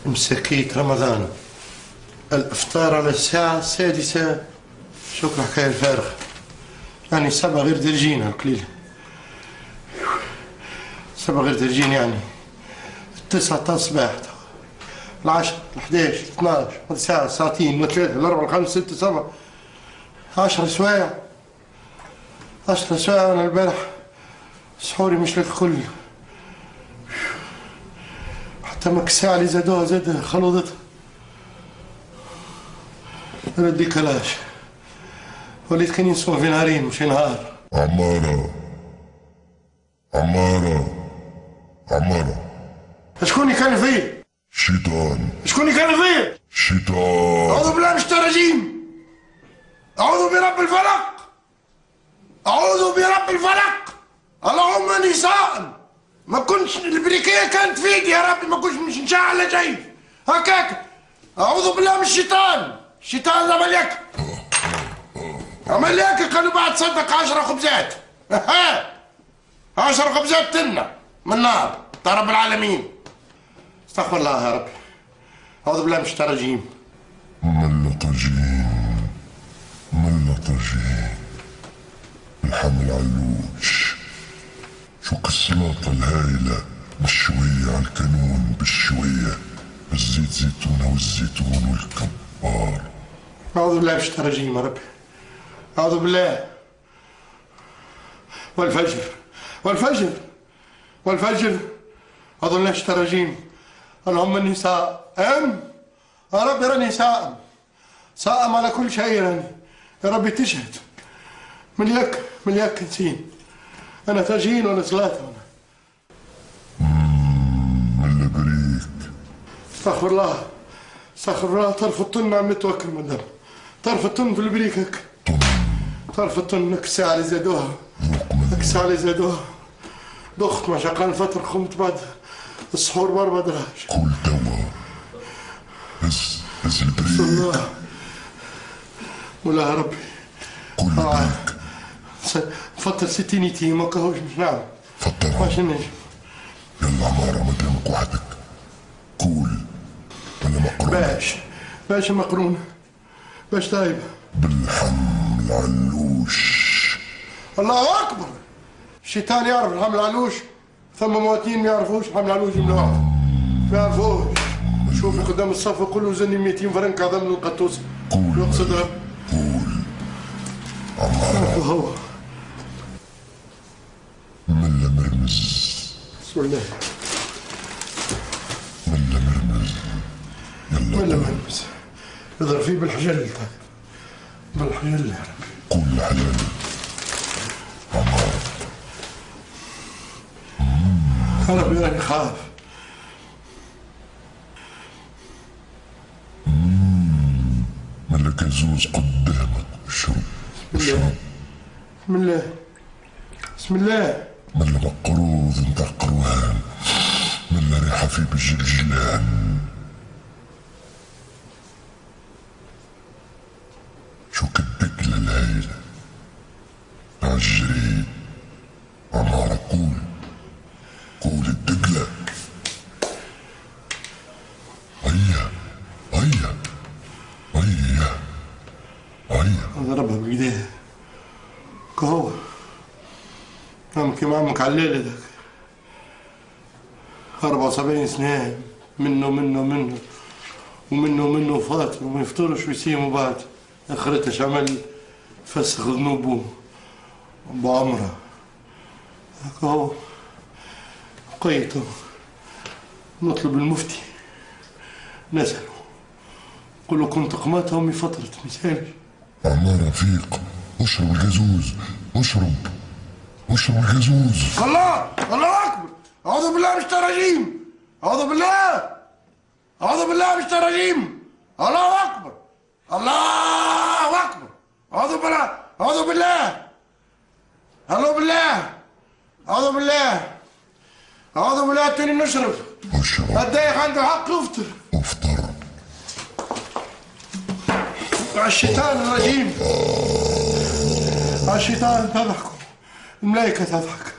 مسكيت رمضان، الإفطار على الساعة السادسة. شكرا حكاية الفارغة، يعني 7 غير درجين هالقليل، 7 غير درجين، يعني 9 تاع الصباح، 10 11 12 ساعة ساعتين 3 4 5 6 7 10 سوايع، 10 سوايع. وأنا البارح سحوري مش للكل، حتى ماك الساعة اللي زادوها زاد خلوضتها. أنا الديكالاج وليت كان ينصون في نهارين مش نهار. عمارة شكون كان فيه؟ شيطان. شكون كان فيه؟ شيطان. أعوذ بالله من الشيطان الرجيم، أعوذ برب الفلق، أعوذ برب الفلق. اللهم نساء، ما كنتش البريكيه كانت في ايدي يا ربي، ما كنتش مش نشعل جاي هكاك. أعوذ بالله من الشيطان، الشيطان عمل لك قالوا بعد صدق 10 خبزات 10 خبزات تنة من نار تاع رب العالمين. استغفر الله يا ربي، أعوذ بالله من الشيطان الرجيم. ملا طاجين الحمل علوش. شوك السلطة الهايلة بالشوية على الكانون بالشوية بالزيت زيتونة والزيتون والكبار. أعوذ بالله من الشيطان الرجيم يا ربي، أعوذ بالله. والفجر والفجر والفجر، أعوذ بالله من الشيطان الرجيم. اللهم إني سائم يا ربي، راني سائم على كل شيء، راني يا ربي تشهد. ملياك نسين، أنا تاجين ولا صلاة ملا بريك. استغفر الله استغفر الله. طرف الطن عم يتوكل من دم، طرف الطن في البريكك، طرف الطن. هك الساعة اللي زادوها، هك الساعة اللي زادوها ضخت ما شقان فترة، قمت بعد السحور ب4 دراج. كل توا بس البريك. الله ولا يا ربي كل بريك. نفطر 60 يتيم ما كهوش مش نعم. فطرها ماش نجم. يلا عمارة ما دامك وحدك. كول ولا مقرونة؟ باش مقرونة، باش طايبة بالحمل علوش. الله أكبر. الشيطان يعرف الحمل علوش، ثم مواتين ما يعرفوش الحمل علوش، ممنوع ما يعرفوش. شوفي قدام الصف كله زني 200 فرنك هذا من القطوس يقصدها. قول عمارة. هو ملا مرمز. بسم الله. ملا مرمز. ولا مرمز يضرب فيه بالحجل، بالحجل يا ربي. قول حلال عمارة. يا ربي راني خاف. ملا كازوز قدامك اشرب. بسم الله بسم الله. ملا مقروض انت قروان. ملا ريحة فيه بالجلجلان. شوك الدقلة الهايلة عالجريد. عمارة قول الدقلة. هيا ضربها بإيديه كهو عم كيما عمك علالة ذاك 74 سنة، منه فاطر وما يفطرش ويسيموا بعد. اخرتش عمل فسخ ذنوبه بعمره. هاك هو لقيته نطلب المفتي نسأله، قل له كنت قمات أمي فترة مثالي. عمارة فيق. اشرب الجازوز. اشرب الجازوز. الله أكبر. أعوذ بالله من الشيطان الرجيم، أعوذ بالله من الشيطان الرجيم. الله أكبر أعوذ بالله. تاني نشرب. الدايخ عنده حق يفطر. على الشيطان الرجيم، على الشيطان تضحك، الملائكة تضحك.